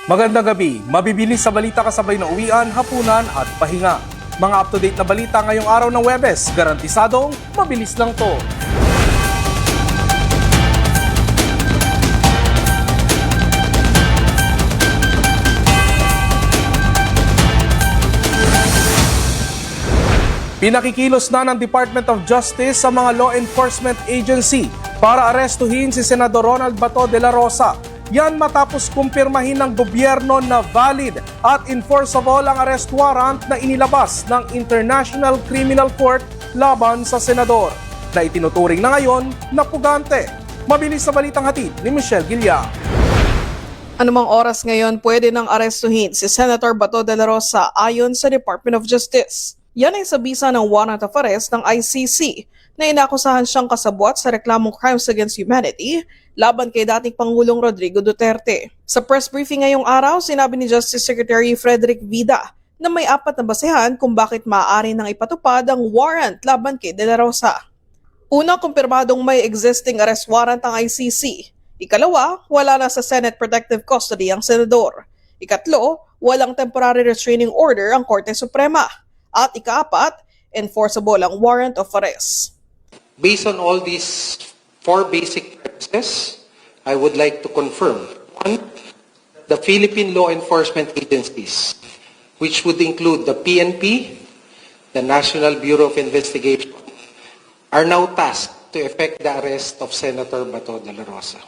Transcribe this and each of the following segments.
Magandang gabi, mabibilis sa balita kasabay na uwian, hapunan at pahinga. Mga up-to-date na balita ngayong araw ng Huwebes, garantisadong mabilis lang to. Pinakikilos na ng Department of Justice sa mga law enforcement agency para arestuhin si Senador Ronald Bato de la Rosa. Yan matapos kumpirmahin ng gobyerno na valid at enforceable ang arrest warrant na inilabas ng International Criminal Court laban sa senador, na itinuturing na ngayon na pugante. Mabilis sa balitang hatid ni Michelle Guilya. Anumang oras ngayon pwede nang arestuhin si Senator Bato de la Rosa ayon sa Department of Justice. Yan ay sa bisa ng warrant of arrest ng ICC na inakusahan siyang kasabwat sa reklamong crimes against humanity laban kay dating Pangulong Rodrigo Duterte. Sa press briefing ngayong araw, sinabi ni Justice Secretary Frederick Vida na may 4 na basehan kung bakit maaari nang ipatupad ang warrant laban kay De La Rosa. Una, kumpirmadong may existing arrest warrant ang ICC. Ikalawa, wala na sa Senate Protective Custody ang senador. Ikatlo, walang temporary restraining order ang Korte Suprema. At ika-4, enforceable ang warrant of arrest. Based on all these 4 basic premises, I would like to confirm, 1, the Philippine law enforcement agencies, which would include the PNP, the National Bureau of Investigation, are now tasked to effect the arrest of Senator Bato de la Rosa.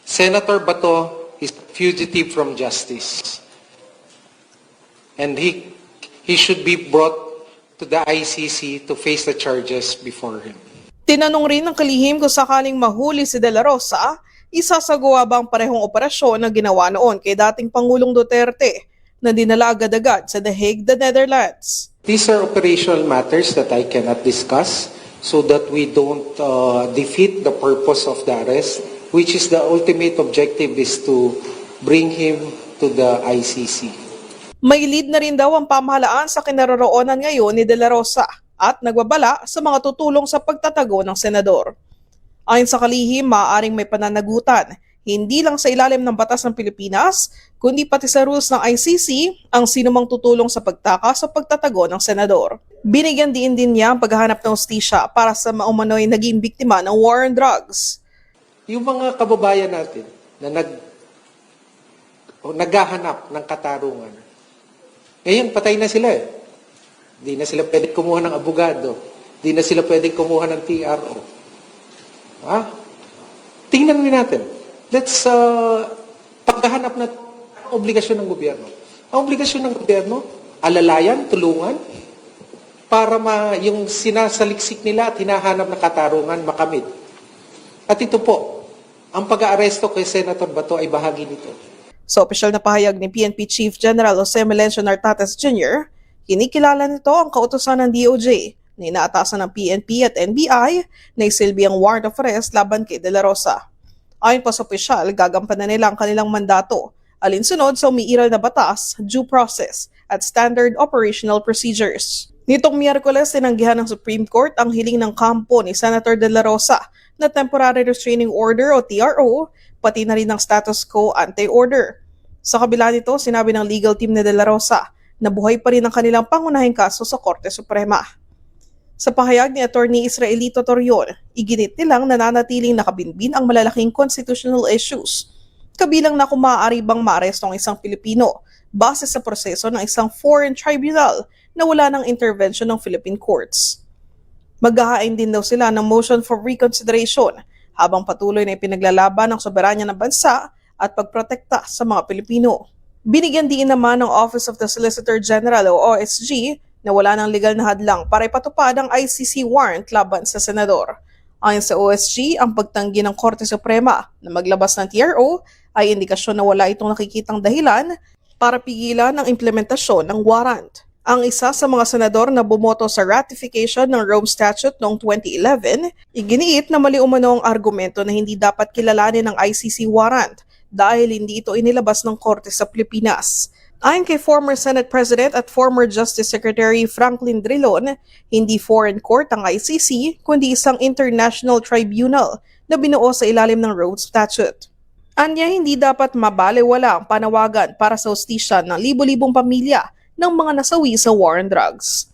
Senator Bato is a fugitive from justice, and he should be brought to the ICC to face the charges before him. Tinanong rin ng kalihim kung sakaling mahuli si De La Rosa, isasagawa ba ang parehong operasyon na ginawa noon kay dating Pangulong Duterte na dinala agad-agad sa The Hague, the Netherlands. These are operational matters that I cannot discuss so that we don't defeat the purpose of the arrest, which is the ultimate objective is to bring him to the ICC. May lead na rin daw ang pamahalaan sa kinaroroonan ngayon ni De La Rosa at nagbabala sa mga tutulong sa pagtatago ng senador. Ayon sa kalihim, maaaring may pananagutan, hindi lang sa ilalim ng batas ng Pilipinas, kundi pati sa rules ng ICC ang sinumang tutulong sa pagtakas o pagtatago ng senador. Binigyan din niya ang paghahanap ng hustisya para sa maumano'y naging biktima ng war on drugs. Yung mga kababayan natin na naghahanap ng katarungan, ngayon, patay na sila eh. Di na sila pwede kumuha ng abogado. Di na sila pwede kumuha ng TRO. Tingnan natin. Let's paghahanap na obligasyon ng gobyerno. Ang obligasyon ng gobyerno, alalayan, tulungan, para yung sinasaliksik nila at hinahanap na katarungan makamit. At ito po, ang pag-aaresto kay Senator Bato ay bahagi nito. Sa opisyal na pahayag ni PNP Chief General Jose Melencio Nartates Jr., kinikilala nito ang kautusan ng DOJ na inaatasan ng PNP at NBI na isilbi ang warrant of arrest laban kay De La Rosa. Ayon pa sa opisyal, gagampanan nila ang kanilang mandato alinsunod sa umiiral na batas, due process at standard operational procedures. Nitong Miyerkules, tinanggihan ng Supreme Court ang hiling ng kampo ni Senator De La Rosa na Temporary Restraining Order o TRO, pati na rin ng status quo ante-order. Sa kabila nito, sinabi ng legal team ni De La Rosa na buhay pa rin ang kanilang pangunahing kaso sa Korte Suprema. Sa pahayag ni Attorney Israelito Torion, iginit nilang nananatiling nakabinbin ang malalaking constitutional issues, kabilang na kung maaari bang maaresto ang isang Pilipino base sa proseso ng isang foreign tribunal na wala ng intervention ng Philippine courts. Maghahain din daw sila ng motion for reconsideration habang patuloy na ipinaglalaban ng soberanya ng bansa at pagprotekta sa mga Pilipino. Binigyan din naman ng Office of the Solicitor General o OSG na wala ng legal na hadlang para ipatupad ang ICC warrant laban sa senador. Ayon sa OSG, ang pagtanggi ng Korte Suprema na maglabas ng TRO ay indikasyon na wala itong nakikitang dahilan para pigilan ang implementasyon ng warrant. Ang isa sa mga senador na bumoto sa ratification ng Rome Statute noong 2011, iginiit na mali umano ang argumento na hindi dapat kilalanin ng ICC warrant dahil hindi ito inilabas ng korte sa Pilipinas. Ayon kay former Senate President at former Justice Secretary Franklin Drilon, hindi foreign court ang ICC kundi isang international tribunal na binuo sa ilalim ng Rome Statute. Anya hindi dapat mabalewala ang panawagan para sa hustisya ng libo-libong pamilya ng mga nasawi sa war on drugs.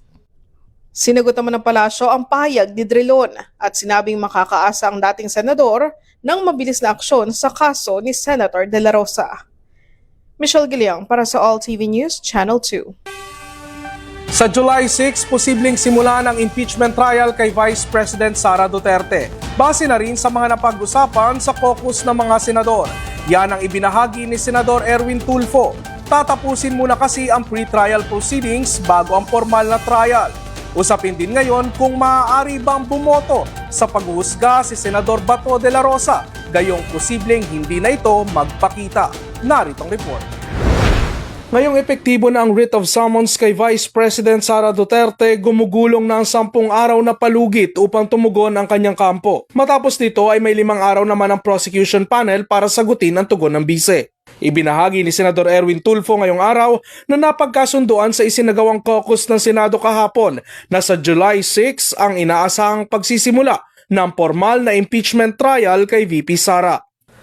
Sinagot naman ng palasyo ang pahayag ni Drilon at sinabing makakaasa ang dating senador ng mabilis na aksyon sa kaso ni Senator De La Rosa. Michelle Giliang para sa All TV News, Channel 2. Sa July 6, posibleng simulan ang impeachment trial kay Vice President Sara Duterte. Base na rin sa mga napag-usapan sa caucus ng mga senador. Yan ang ibinahagi ni Senador Erwin Tulfo. Tatapusin muna kasi ang pre-trial proceedings bago ang formal na trial. Usapin din ngayon kung maaari bang bumoto sa paghuhusga si Senador Bato de la Rosa, gayong posibleng hindi na ito magpakita. Narito ang report. Ngayong epektibo na ang writ of summons kay Vice President Sara Duterte, gumugulong na ang 10 araw na palugit upang tumugon ang kanyang kampo. Matapos nito ay may 5 araw naman ang prosecution panel para sagutin ang tugon ng bise. Ibinahagi ni Senador Erwin Tulfo ngayong araw na napagkasunduan sa isinagawang caucus ng Senado kahapon na sa July 6 ang inaasahang pagsisimula ng formal na impeachment trial kay VP Sara.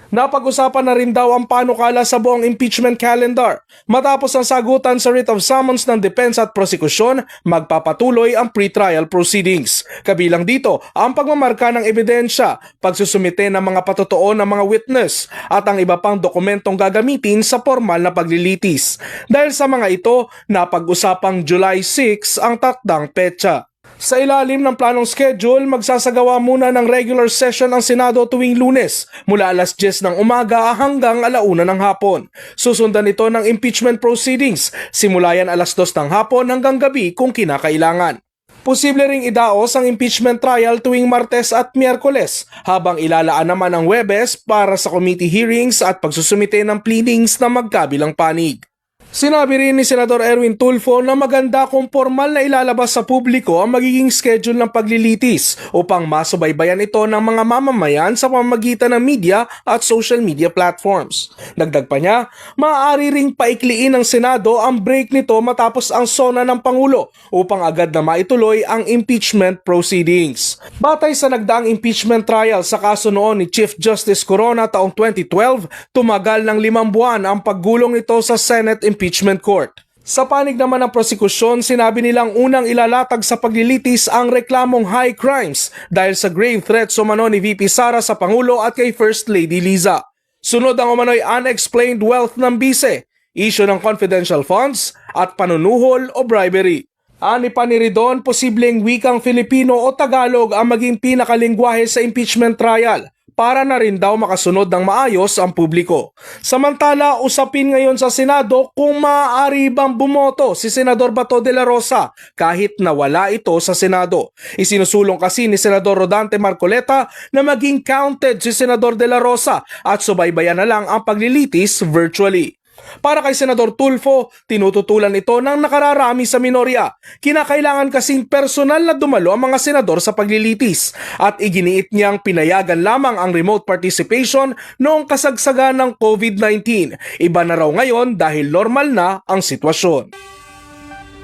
Napag-usapan na rin daw ang panukala sa buong impeachment calendar. Matapos ang sagutan sa writ of summons ng depensa at prosekusyon, magpapatuloy ang pre-trial proceedings. Kabilang dito ang pagmamarka ng ebidensya, pagsusumite ng mga patotoo ng mga witness, at ang iba pang dokumentong gagamitin sa formal na paglilitis. Dahil sa mga ito, napag-usapang July 6 ang takdang petsa. Sa ilalim ng planong schedule, magsasagawa muna ng regular session ang Senado tuwing Lunes mula alas 10 ng umaga hanggang 1:00 ng hapon. Susundan ito ng impeachment proceedings, simula yan alas 2 ng hapon hanggang gabi kung kinakailangan. Posible ring idaos ang impeachment trial tuwing Martes at Miyerkules, habang ilalaan naman ang Huwebes para sa committee hearings at pagsusumite ng pleadings na magkabilang panig. Sinabi rin ni Senador Erwin Tulfo na maganda kung formal na ilalabas sa publiko ang magiging schedule ng paglilitis upang masubaybayan ito ng mga mamamayan sa pamamagitan ng media at social media platforms. Dagdag pa niya, maaari ring paikliin ng Senado ang break nito matapos ang SONA ng Pangulo upang agad na maituloy ang impeachment proceedings. Batay sa nagdaang impeachment trial sa kaso noon ni Chief Justice Corona taong 2012, tumagal ng 5 buwan ang paggulong nito sa Senate Impeachment Court. Sa panig naman ng prosekusyon, sinabi nilang unang ilalatag sa paglilitis ang reklamong high crimes dahil sa grave threats umano ni VP Sara sa Pangulo at kay First Lady Liza. Sunod ang umano'y unexplained wealth ng bise, issue ng confidential funds at panunuhol o bribery. Ani pa ni Ridon, posibleng wikang Filipino o Tagalog ang maging pinakalingwahe sa impeachment trial para na rin daw makasunod ng maayos ang publiko. Samantala, usapin ngayon sa Senado kung maaari bang bumoto si Senador Bato de la Rosa kahit nawala ito sa Senado. Isinusulong kasi ni Senador Rodante Marcoleta na maging counted si Senador de la Rosa at subaybayan na lang ang paglilitis virtually. Para kay Senador Tulfo, tinututulan ito ng nakararami sa minorya. Kinakailangan kasing personal na dumalo ang mga senador sa paglilitis at iginiit niyang pinayagan lamang ang remote participation noong kasagsagan ng COVID-19. Iba na raw ngayon dahil normal na ang sitwasyon.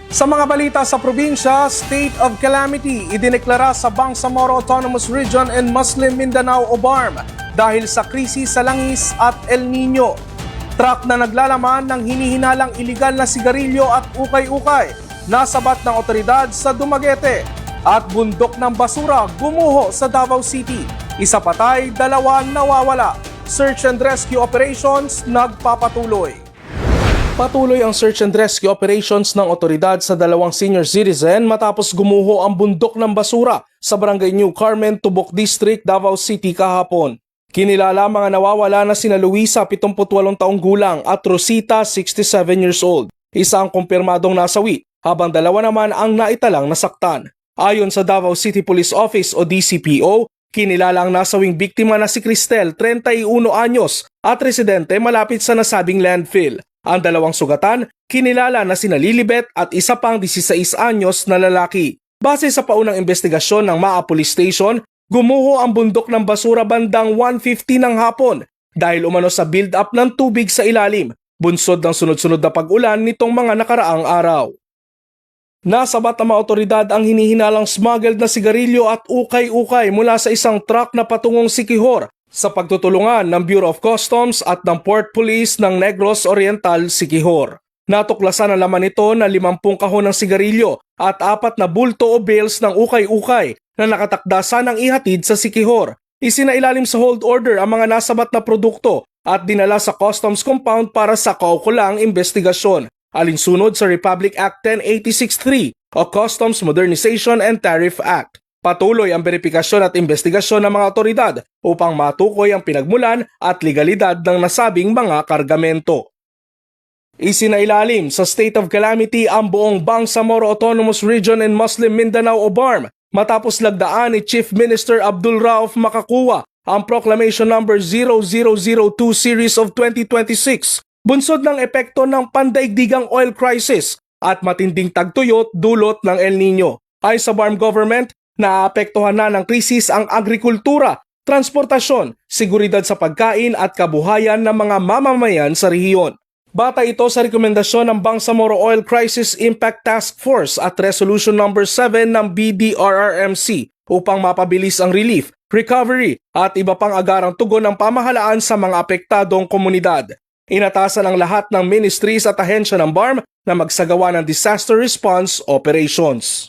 Sa mga balita sa probinsya, State of Calamity idineklara sa Bangsamoro Autonomous Region and Muslim Mindanao o BARM dahil sa krisis sa langis at El Nino. Truck na naglalaman ng hinihinalang iligal na sigarilyo at ukay-ukay nasabat ng otoridad sa Dumaguete at bundok ng basura gumuho sa Davao City. Isa patay, 2 nawawala. Search and rescue operations nagpapatuloy. Patuloy ang search and rescue operations ng otoridad sa 2 senior citizen matapos gumuho ang bundok ng basura sa Barangay New Carmen, Tubok District, Davao City kahapon. Kinilala mga nawawala na sina Luisa, 78 taong gulang at Rosita, 67 years old. Isa ang kumpirmadong nasawi, habang 2 naman ang naitalang nasaktan. Ayon sa Davao City Police Office o DCPO, kinilala ang nasawing biktima na si Cristel, 31 anyos at residente malapit sa nasabing landfill. Ang 2 sugatan, kinilala na sina Lilibet at isa pang 16 anyos na lalaki. Base sa paunang investigasyon ng MAA Police Station, gumuho ang bundok ng basura bandang 1:50 ng hapon dahil umano sa build-up ng tubig sa ilalim, bunsod ng sunod-sunod na pag-ulan nitong mga nakaraang araw. Nasabat ng mga otoridad ang hinihinalang smuggled na sigarilyo at ukay-ukay mula sa isang truck na patungong Siquijor sa pagtutulungan ng Bureau of Customs at ng Port Police ng Negros Oriental, Siquijor. Natuklasan ang laman nito na 50 kahon ng sigarilyo at 4 na bulto o bales ng ukay-ukay na nakatakda sanang ihatid sa Siquijor. Isinailalim sa hold order ang mga nasabat na produkto at dinala sa Customs Compound para sa kaukulang investigasyon, alinsunod sa Republic Act 10863 o Customs Modernization and Tariff Act. Patuloy ang verifikasyon at investigasyon ng mga otoridad upang matukoy ang pinagmulan at legalidad ng nasabing mga kargamento. Isinailalim sa state of calamity ang buong Bangsamoro Autonomous Region in Muslim Mindanao o BARM matapos lagdaan ni Chief Minister Abdul Rauf Makakuwa ang Proclamation No. 0002 Series of 2026, bunsod ng epekto ng pandaigdigang oil crisis at matinding tagtuyot dulot ng El Nino. Ay sa BARM government, naapektuhan na ng krisis ang agrikultura, transportasyon, seguridad sa pagkain at kabuhayan ng mga mamamayan sa rehiyon. Bata ito sa rekomendasyon ng Bangsamoro Oil Crisis Impact Task Force at Resolution No. 7 ng BDRRMC upang mapabilis ang relief, recovery at iba pang agarang tugon ng pamahalaan sa mga apektadong komunidad. Inatasan ang lahat ng ministries at ahensya ng BARM na magsagawa ng disaster response operations.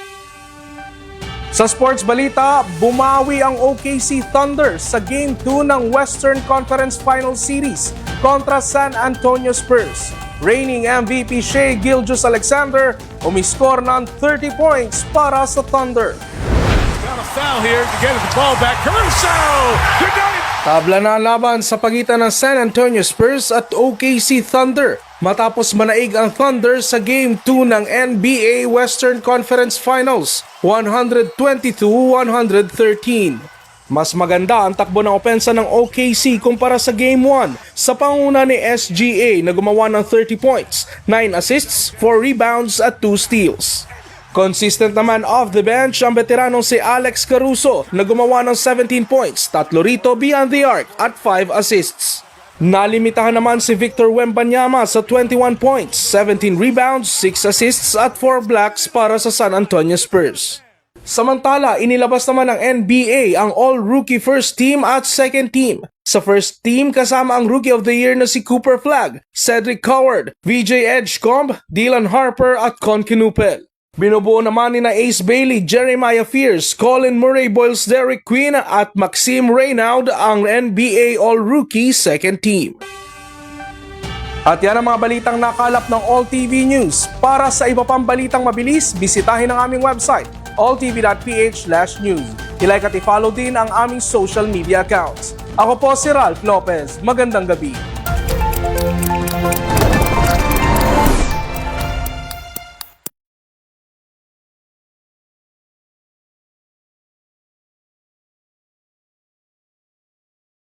Sa sports balita, bumawi ang OKC Thunder sa Game 2 ng Western Conference Final Series kontra San Antonio Spurs. Reigning MVP Shai Gilgeous-Alexander umiscore ng 30 points para sa Thunder. Got a foul here to get the ball back. Caruso! United! Tabla na ang laban sa pagitan ng San Antonio Spurs at OKC Thunder matapos manaig ang Thunder sa Game 2 ng NBA Western Conference Finals, 122-113. Mas maganda ang takbo ng opensa ng OKC kumpara sa Game 1 sa panguna ni SGA na gumawa ng 30 points, 9 assists, 4 rebounds at 2 steals. Consistent naman off the bench ang veteranong si Alex Caruso na gumawa ng 17 points, 3 rito beyond the arc at 5 assists. Nalimitahan naman si Victor Wembanyama sa 21 points, 17 rebounds, 6 assists at 4 blocks para sa San Antonio Spurs. Samantala, inilabas naman ng NBA ang all-rookie first team at second team. Sa first team, kasama ang Rookie of the Year na si Cooper Flagg, Cedric Coward, VJ Edgecomb, Dylan Harper at Con Kinupel. Binubuo naman ni na Ace Bailey, Jeremiah Fierce, Colin Murray Boyles, Derek Quinn at Maxime Reynaud ang NBA All-Rookie second team. At yan ang mga balitang nakalap ng All TV News. Para sa iba pang balitang mabilis, bisitahin ang aming website, alltv.ph/news. I-like at i-follow din ang aming social media accounts. Ako po si Ralph Lopez. Magandang gabi.